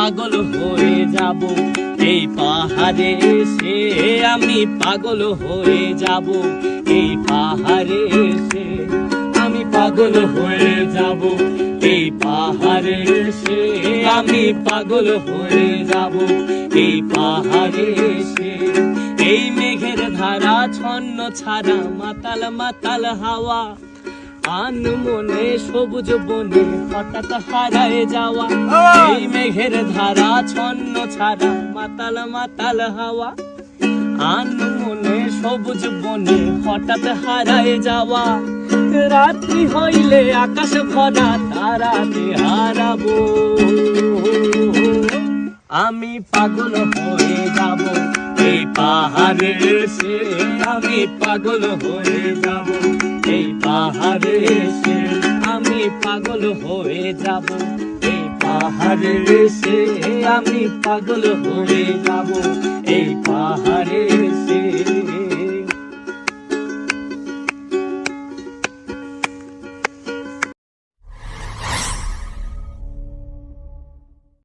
পাগল হয়ে যাব এই পাহাড়ে এসে, আমি পাগল হয়ে যাব এই পাহাড়ে এসে, আমি পাগল হয়ে যাব এই পাহাড়ে এসে, আমি পাগল হয়ে যাব এই পাহাড়ে এসে। এই মেঘের ধারা ছন্ন ছাড়া মাতাল মাতাল হাওয়া, আনমনে সবুজ বনে হঠাৎ হারায় যাওয়া। এই মেঘের ধারা ছন্ন ছাড়া মাতাল মাতাল হাওয়া, আনমনে সবুজ বনে হঠাৎ হারায় যাওয়া। রাত্রি হইলে আকাশ ভরা তারাতে হারাবো, আমি পাগল হয়ে যাব এই পাহাড়ে এসে, আমি পাগল হয়ে যাব এই পাহাড়ে এসে, আমি পাগল হয়ে যাব এই পাহাড়ে এসে, আমি পাগল হয়ে যাব এই পাহাড়ে।